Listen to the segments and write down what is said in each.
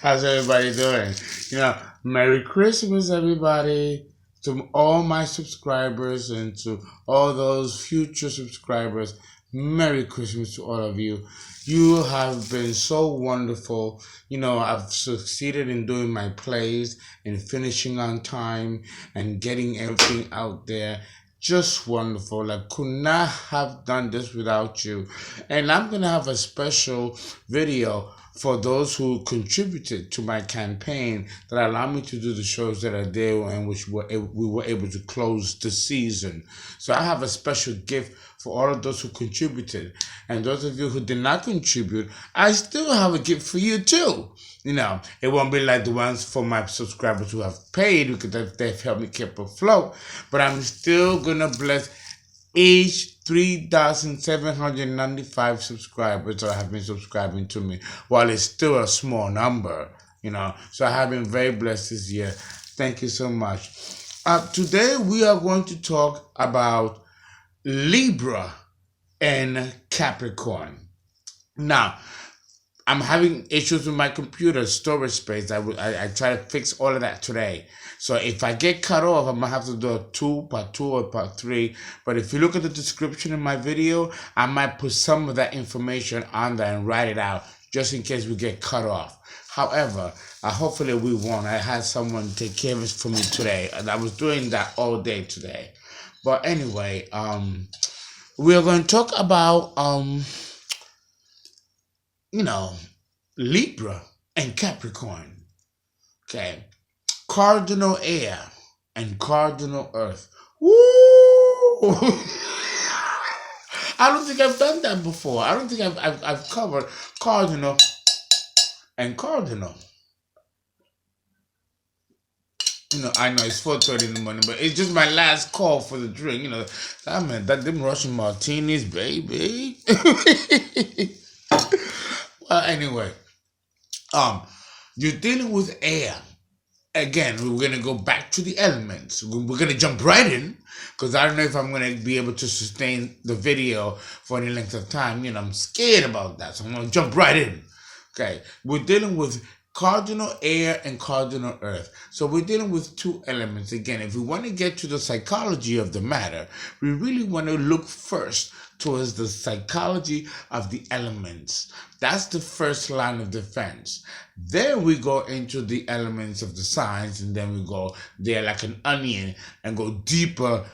How's everybody doing? Merry Christmas, everybody, to all my subscribers and to all those future subscribers. Merry Christmas to all of you. You have been so wonderful. I've succeeded in doing my plays and finishing on time and getting everything out there. Just wonderful. I could not have done this without you. And I'm going to have a special video for those who contributed to my campaign that allowed me to do the shows that I did and which we were able to close the season. So I have a special gift for all of those who contributed. And those of you who did not contribute, I still have a gift for you too. It won't be like the ones for my subscribers who have paid because they've helped me keep afloat. But I'm still going to bless each 3,795 subscribers that have been subscribing to me, while it's still a small number, So I have been very blessed this year. Thank you so much. Today we are going to talk about Libra and Capricorn. Now, I'm having issues with my computer storage space. I try to fix all of that today. So if I get cut off, I'm going to have to do a part 2 or part 3. But if you look at the description in my video, I might put some of that information on there and write it out just in case we get cut off. However, hopefully we won't. I had someone take care of it for me today, and I was doing that all day today. But anyway, we are going to talk about Libra and Capricorn. Okay. Cardinal air and cardinal earth. Woo! I don't think I've done that before. I don't think I've covered cardinal and cardinal. I know it's 4:30 in the morning, but it's just my last call for the drink. Them Russian martinis, baby. Well, anyway, you're dealing with air. Again, we're going to go back to the elements. We're going to jump right in because I don't know if I'm going to be able to sustain the video for any length of time. I'm scared about that. So I'm going to jump right in. Okay. We're dealing with cardinal air and cardinal earth. So we're dealing with two elements. Again, if we want to get to the psychology of the matter, we really want to look first towards the psychology of the elements. That's the first line of defense. Then we go into the elements of the signs, and then we go there like an onion and go deeper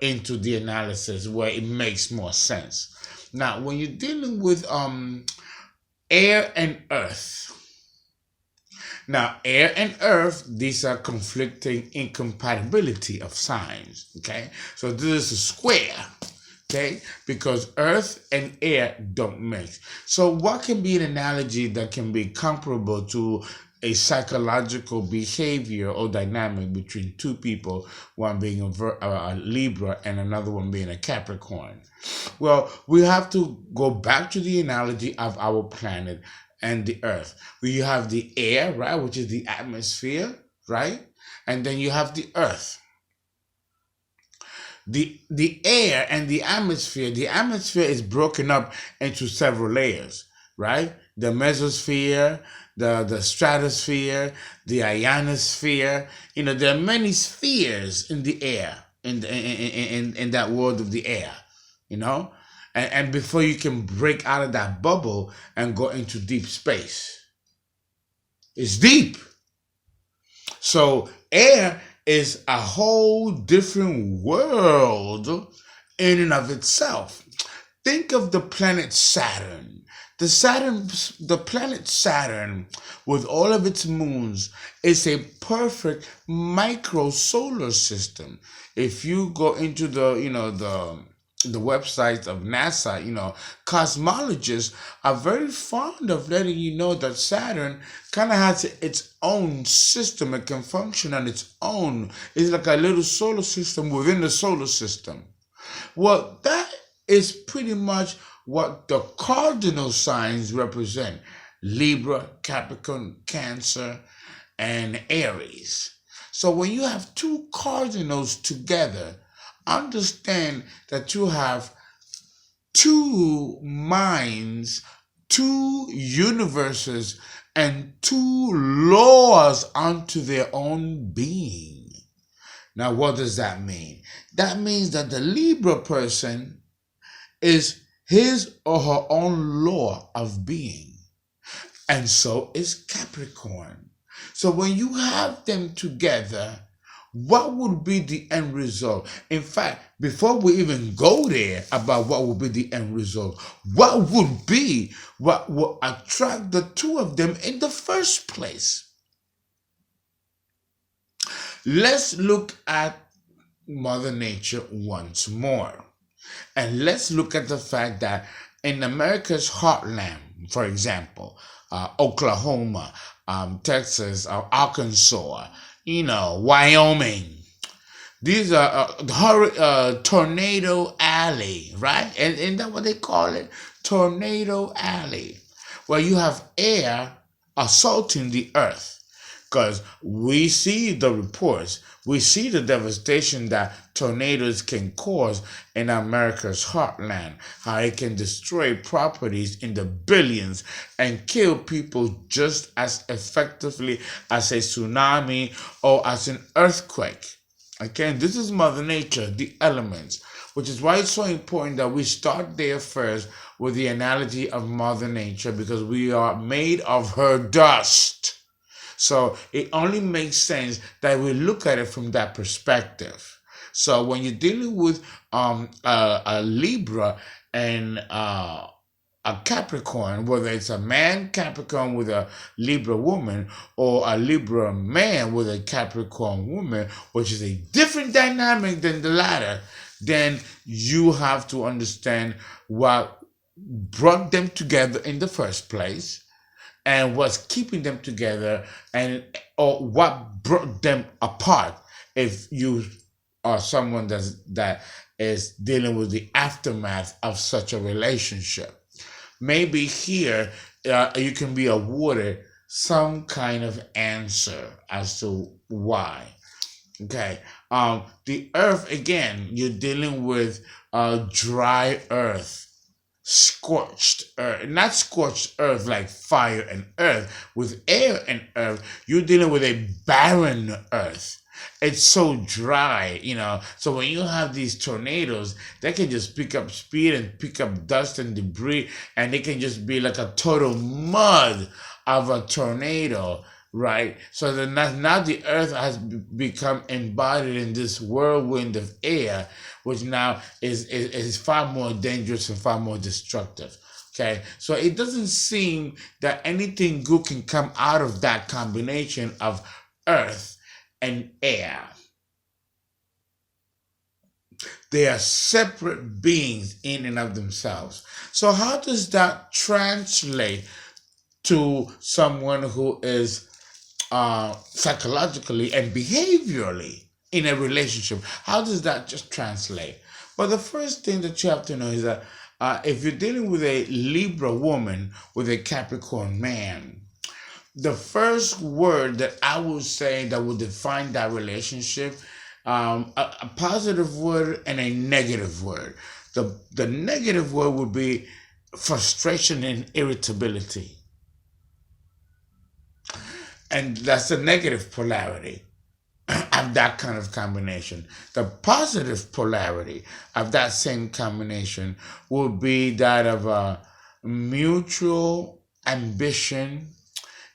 into the analysis where it makes more sense. Now, when you're dealing with air and earth, now, air and earth, these are conflicting incompatibility of signs, okay? So this is a square, okay? Because earth and air don't mix. So what can be an analogy that can be comparable to a psychological behavior or dynamic between two people, one being a Libra and another one being a Capricorn? Well, we have to go back to the analogy of our planet and the earth. You have the air, right, which is the atmosphere, right? And then you have the earth. The air and the atmosphere is broken up into several layers, right? The mesosphere, the stratosphere, the ionosphere. There are many spheres in the air, in that world of the air, And before you can break out of that bubble and go into deep space. It's deep. So air is a whole different world in and of itself. Think of the planet Saturn. The planet Saturn, with all of its moons, is a perfect micro solar system. If you go into the website of NASA, cosmologists are very fond of letting you know that Saturn kind of has its own system. It can function on its own. It's like a little solar system within the solar system. Well, that is pretty much what the cardinal signs represent: Libra, Capricorn, Cancer, and Aries. So when you have two cardinals together, understand that you have two minds, two universes, and two laws unto their own being. Now, what does that mean? That means that the Libra person is his or her own law of being. And so is Capricorn. So when you have them together, what would be the end result? In fact, before we even go there about what would be the end result, what would be what will attract the two of them in the first place? Let's look at Mother Nature once more. And let's look at the fact that in America's heartland, for example, Oklahoma, Texas, Arkansas, Wyoming. These are Tornado Alley, right? And isn't that what they call it? Tornado Alley, where you have air assaulting the earth. Because we see the reports, we see the devastation that tornadoes can cause in America's heartland, how it can destroy properties in the billions and kill people just as effectively as a tsunami or as an earthquake. Again, this is Mother Nature, the elements, which is why it's so important that we start there first with the analogy of Mother Nature, because we are made of her dust. So it only makes sense that we look at it from that perspective. So when you're dealing with a Libra and a Capricorn, whether it's a man Capricorn with a Libra woman or a Libra man with a Capricorn woman, which is a different dynamic than the latter, then you have to understand what brought them together in the first place, and what's keeping them together, or what brought them apart. If you are someone that is dealing with the aftermath of such a relationship, maybe here you can be awarded some kind of answer as to why. Okay, the earth, again, you're dealing with dry earth, scorched earth, not scorched earth like fire and earth. With air and earth, you're dealing with a barren earth. It's so dry, So when you have these tornadoes, they can just pick up speed and pick up dust and debris, and they can just be like a total mud of a tornado, right? So then now the earth has become embodied in this whirlwind of air, which now is far more dangerous and far more destructive. Okay, so it doesn't seem that anything good can come out of that combination of earth and air. They are separate beings in and of themselves. So how does that translate to someone who is psychologically and behaviorally in a relationship? How does that just translate? Well, the first thing that you have to know is that if you're dealing with a Libra woman with a Capricorn man, the first word that I would say that would define that relationship, a positive word and a negative word. The negative word would be frustration and irritability. And that's the negative polarity of that kind of combination. The positive polarity of that same combination would be that of a mutual ambition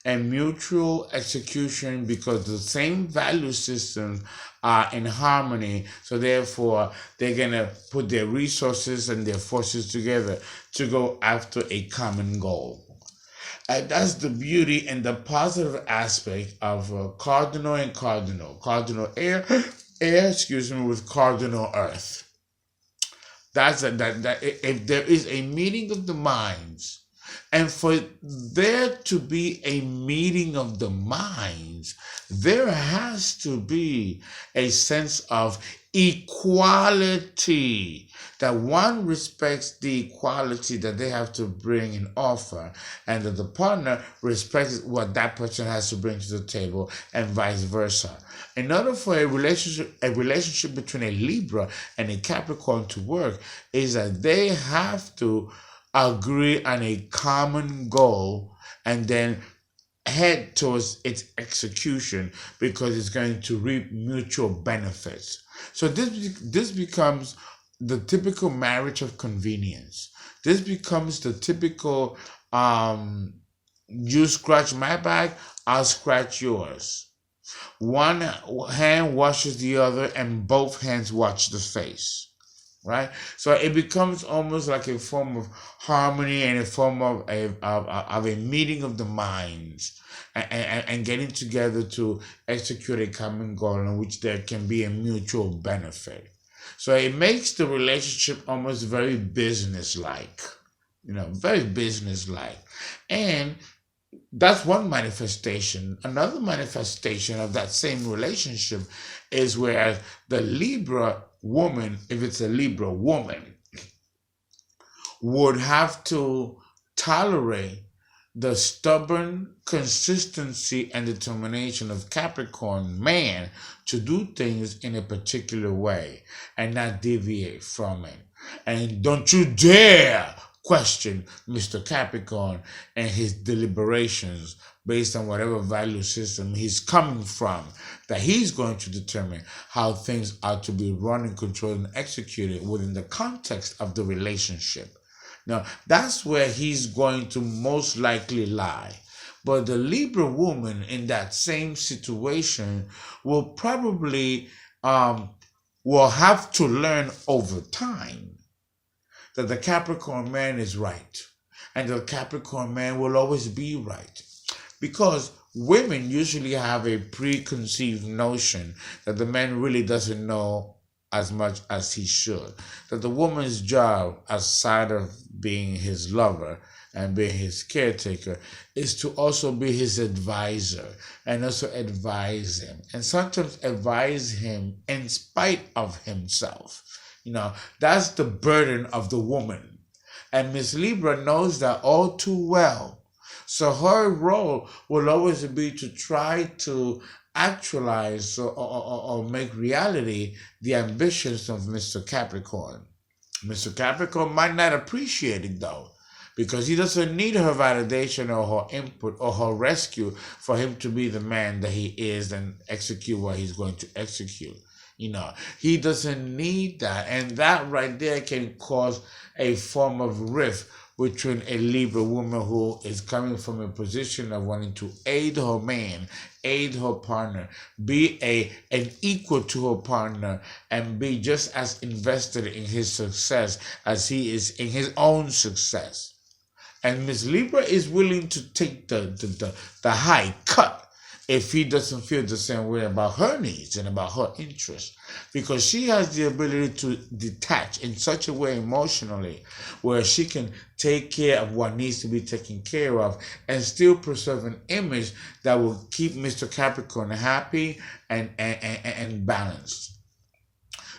and mutual execution, because the same value systems are in harmony. So therefore, they're going to put their resources and their forces together to go after a common goal. And that's the beauty and the positive aspect of cardinal and cardinal. Cardinal air, with cardinal earth. That if there is a meeting of the minds, And for there to be a meeting of the minds, there has to be a sense of equality, that one respects the equality that they have to bring and offer, and that the partner respects what that person has to bring to the table, and vice versa. In order for a relationship between a Libra and a Capricorn to work, is that they have to agree on a common goal and then head towards its execution, because it's going to reap mutual benefits. So this becomes the typical marriage of convenience. This becomes the typical you scratch my back, I'll scratch yours. One hand washes the other, and both hands wash the face. Right? So it becomes almost like a form of harmony and a form of a meeting of the minds, and getting together to execute a common goal in which there can be a mutual benefit. So it makes the relationship almost very business-like, very business-like. And that's one manifestation. Another manifestation of that same relationship is where the Libra woman, if it's a Libra woman, would have to tolerate the stubborn consistency and determination of Capricorn man to do things in a particular way and not deviate from it. And don't you dare question Mr. Capricorn and his deliberations based on whatever value system he's coming from, that he's going to determine how things are to be run and controlled and executed within the context of the relationship. Now, that's where he's going to most likely lie. But the Libra woman in that same situation will probably will have to learn over time that the Capricorn man is right, and the Capricorn man will always be right. Because women usually have a preconceived notion that the man really doesn't know as much as he should. That the woman's job, aside of being his lover and being his caretaker, is to also be his advisor and also advise him. And sometimes advise him in spite of himself. That's the burden of the woman. And Miss Libra knows that all too well. So her role will always be to try to actualize or make reality the ambitions of Mr. Capricorn. Mr. Capricorn might not appreciate it though, because he doesn't need her validation or her input or her rescue for him to be the man that he is and execute what he's going to execute. He doesn't need that. And that right there can cause a form of rift between a Libra woman who is coming from a position of wanting to aid her man, aid her partner, be an equal to her partner, and be just as invested in his success as he is in his own success. And Miss Libra is willing to take the high cut if he doesn't feel the same way about her needs and about her interests, because she has the ability to detach in such a way emotionally where she can take care of what needs to be taken care of and still preserve an image that will keep Mr. Capricorn happy and balanced.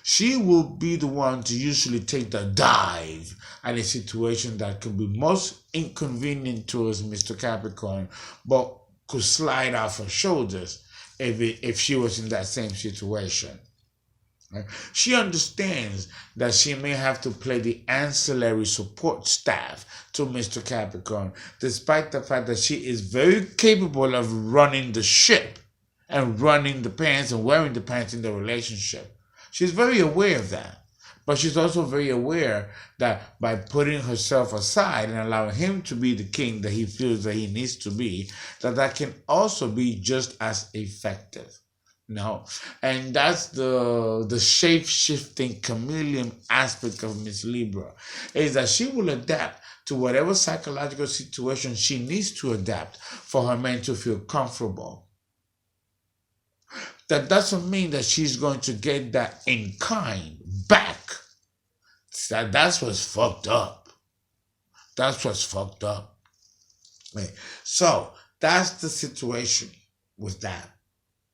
She will be the one to usually take the dive at a situation that could be most inconvenient towards Mr. Capricorn, but could slide off her shoulders if she was in that same situation. Right? She understands that she may have to play the ancillary support staff to Mr. Capricorn, despite the fact that she is very capable of running the ship and running the pants and wearing the pants in the relationship. She's very aware of that. But she's also very aware that by putting herself aside and allowing him to be the king that he feels that he needs to be, that can also be just as effective. And that's the shape-shifting chameleon aspect of Miss Libra, is that she will adapt to whatever psychological situation she needs to adapt for her man to feel comfortable. That doesn't mean that she's going to get that in kind back. That's what's fucked up. That's what's fucked up. Right. So that's the situation with that.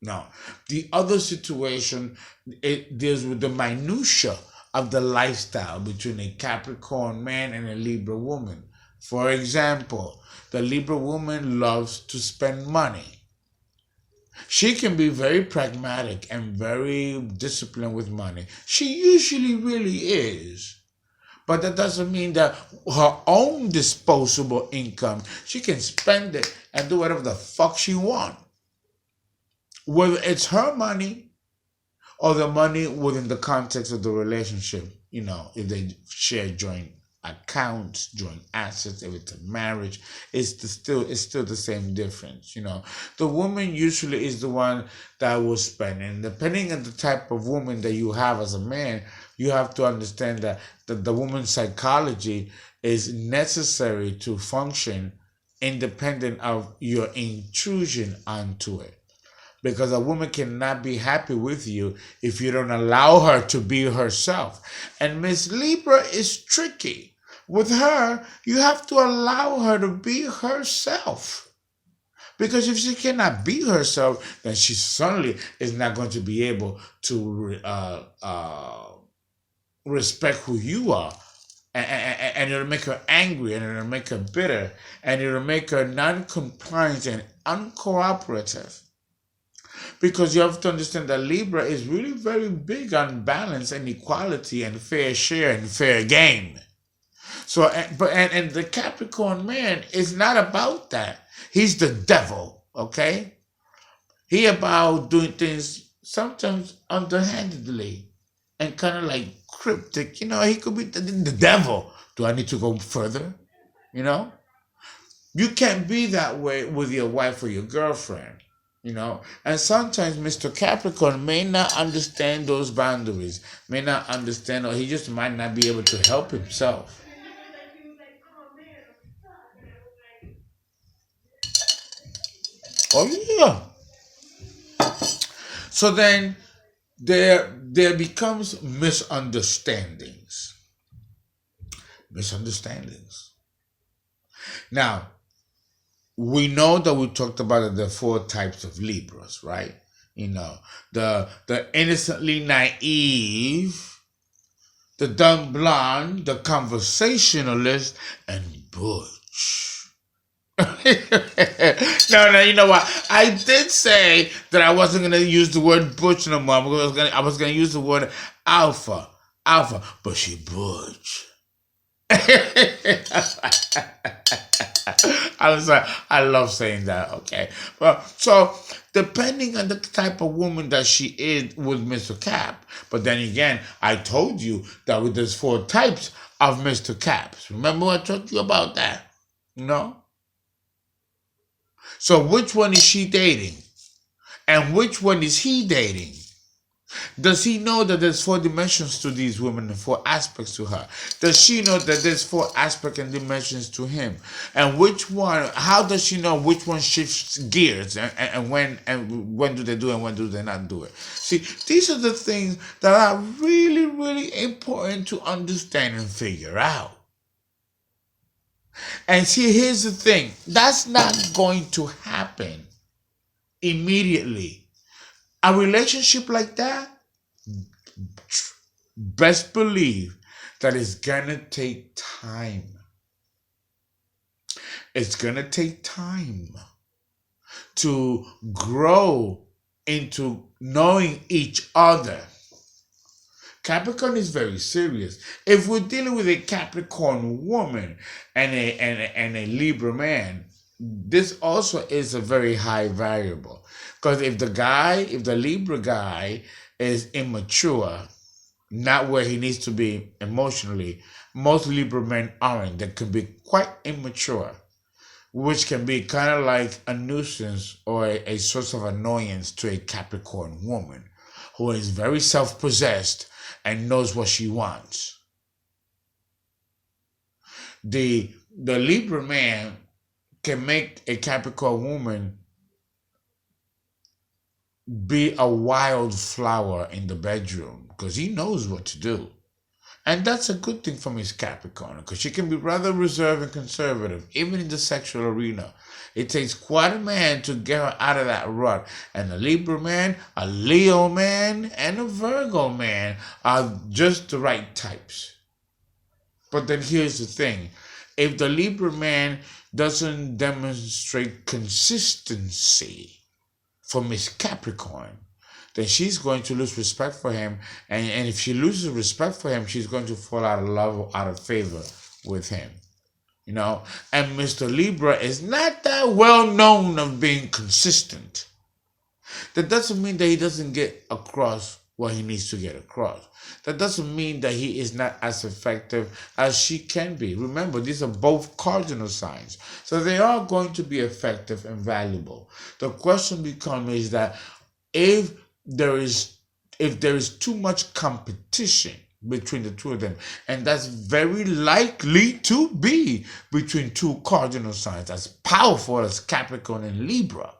Now, the other situation, it deals with the minutia of the lifestyle between a Capricorn man and a Libra woman. For example, the Libra woman loves to spend money. She can be very pragmatic and very disciplined with money. She usually really is. But that doesn't mean that her own disposable income, she can spend it and do whatever the fuck she wants. Whether it's her money or the money within the context of the relationship, if they share joint accounts, joint assets, if it's a marriage, it's still the same difference. The woman usually is the one that will spend, and depending on the type of woman that you have as a man, you have to understand that the woman's psychology is necessary to function independent of your intrusion onto it. Because a woman cannot be happy with you if you don't allow her to be herself. And Miss Libra is tricky. With her, you have to allow her to be herself. Because if she cannot be herself, then she certainly is not going to be able to respect who you are. And it'll make her angry, and it'll make her bitter, and it'll make her non-compliant and uncooperative. Because you have to understand that Libra is really very big on balance and equality and fair share and fair game. So, and the Capricorn man is not about that. He's the devil, okay? He about doing things sometimes underhandedly and kind of like cryptic. He could be the devil. Do I need to go further? You can't be that way with your wife or your girlfriend. And sometimes Mr. Capricorn may not understand those boundaries, may not understand, or he just might not be able to help himself. Oh yeah. So then there becomes misunderstandings. Misunderstandings. Now, we know that we talked about the 4 types of Libras, right? The innocently naive, the dumb blonde, the conversationalist, and butch. No, you know what? I did say that I wasn't gonna use the word butch no more. I was gonna use the word alpha, but she butch. I love saying that. Okay, well, so depending on the type of woman that she is with Mr. Cap, but then again, I told you that with there's 4 types of Mr. Caps. Remember I told you about that? So which one is she dating, and which one is he dating? Does he know that there's 4 dimensions to these women and 4 aspects to her? Does she know that there's 4 aspects and dimensions to him? And how does she know which one shifts gears and when do they do it and when do they not do it? See, these are the things that are really, really important to understand and figure out. And see, here's the thing. That's not going to happen immediately. A relationship like that, best believe that it's gonna take time. It's gonna take time to grow into knowing each other. Capricorn is very serious. If we're dealing with a Capricorn woman and a Libra man, this also is a very high variable. Because if the Libra guy is immature, not where he needs to be emotionally, most Libra men aren't. They can be quite immature, which can be kind of like a nuisance or a source of annoyance to a Capricorn woman who is very self-possessed and knows what she wants. The Libra man can make a Capricorn woman be a wildflower in the bedroom because he knows what to do. And that's a good thing for Miss Capricorn, because she can be rather reserved and conservative, even in the sexual arena. It takes quite a man to get her out of that rut. And a Libra man, a Leo man, and a Virgo man are just the right types. But then here's the thing. If the Libra man doesn't demonstrate consistency for Miss Capricorn, then she's going to lose respect for him. And if she loses respect for him, she's going to fall out of love or out of favor with him. You know, and Mr. Libra is not that well known of being consistent. That doesn't mean that he doesn't get across what he needs to get across. That doesn't mean that he is not as effective as she can be. Remember, these are both cardinal signs. So they are going to be effective and valuable. The question becomes is that if there is too much competition between the two of them, and that's very likely to be between two cardinal signs as powerful as Capricorn and Libra,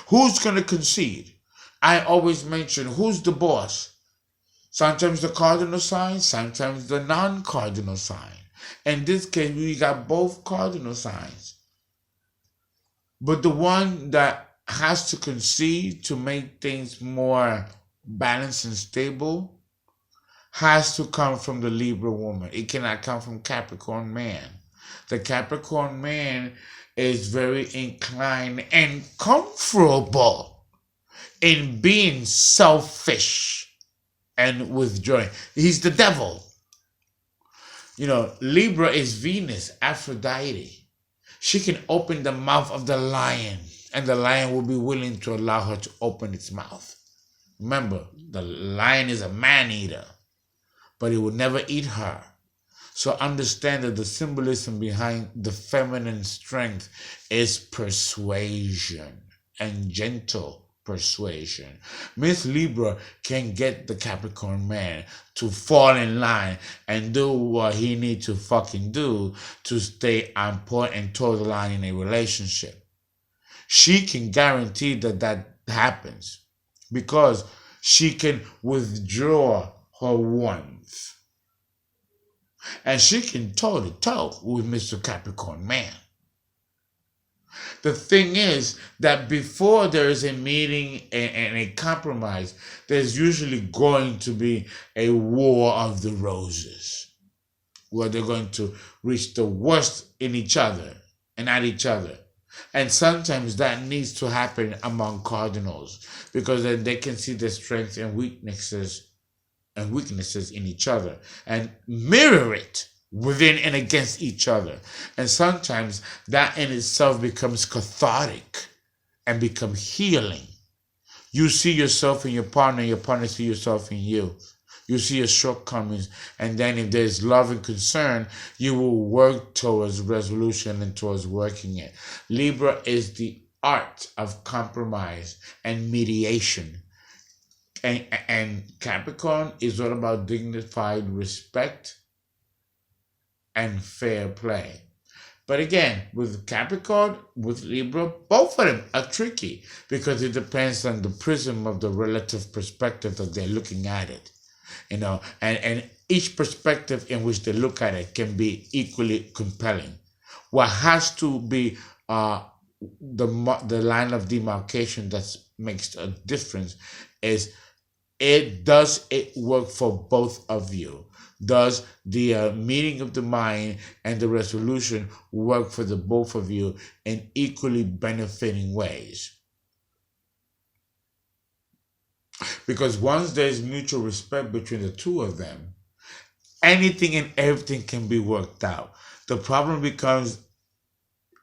who's going to concede? I always mention who's the boss. Sometimes the cardinal sign, sometimes the non-cardinal sign. In this case, we got both cardinal signs. But the one that has to concede to make things more balanced and stable has to come from the Libra woman. It cannot come from Capricorn man. The Capricorn man is very inclined and comfortable in being selfish and withdrawing. He's the devil. You know, Libra is Venus, Aphrodite. She can open the mouth of the lion, and the lion will be willing to allow her to open its mouth. Remember, the lion is a man-eater, but he will never eat her. So understand that the symbolism behind the feminine strength is persuasion and gentle persuasion. Miss Libra can get the Capricorn man to fall in line and do what he needs to fucking do to stay on point and toe the line in a relationship. She can guarantee that happens because she can withdraw her warmth. And she can toe-to-toe with Mr. Capricorn man. The thing is that before there is a meeting and a compromise, there's usually going to be a war of the roses, where they're going to reach the worst in each other and at each other. And sometimes that needs to happen among cardinals, because then they can see the strengths and weaknesses in each other and mirror it within and against each other. And sometimes that in itself becomes cathartic and become healing. You see yourself in your partner see yourself in you. You see your shortcomings, and then if there's love and concern, you will work towards resolution and towards working it. Libra is the art of compromise and mediation. And Capricorn is all about dignified respect and fair play. But again, with Capricorn, with Libra, both of them are tricky because it depends on the prism of the relative perspective that they're looking at it. You know, and each perspective in which they look at it can be equally compelling. What has to be the line of demarcation that makes a difference is, does it work for both of you? Does the meeting of the mind and the resolution work for the both of you in equally benefiting ways? Because once there's mutual respect between the two of them, anything and everything can be worked out. The problem becomes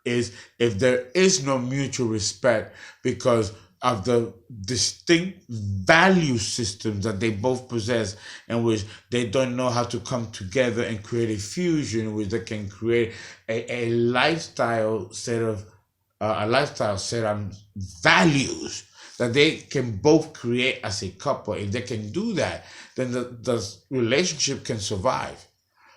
is if there is no mutual respect because of the distinct value systems that they both possess, in which they don't know how to come together and create a fusion in which they can create a lifestyle set of values that they can both create as a couple. If they can do that, then the relationship can survive,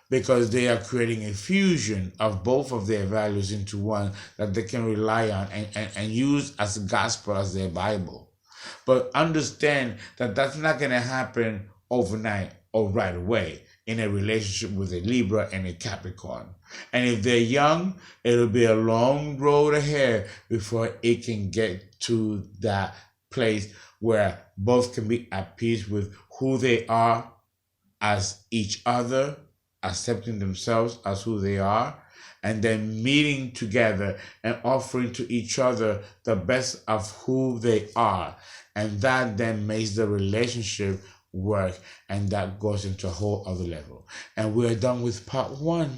because they are creating a fusion of both of their values into one that they can rely on and use as gospel as their Bible. But understand that that's not going to happen overnight or right away in a relationship with a Libra and a Capricorn. And if they're young, it'll be a long road ahead before it can get to that place where both can be at peace with who they are as each other, accepting themselves as who they are, and then meeting together and offering to each other the best of who they are. And that then makes the relationship work, and that goes into a whole other level. And we're done with part 1.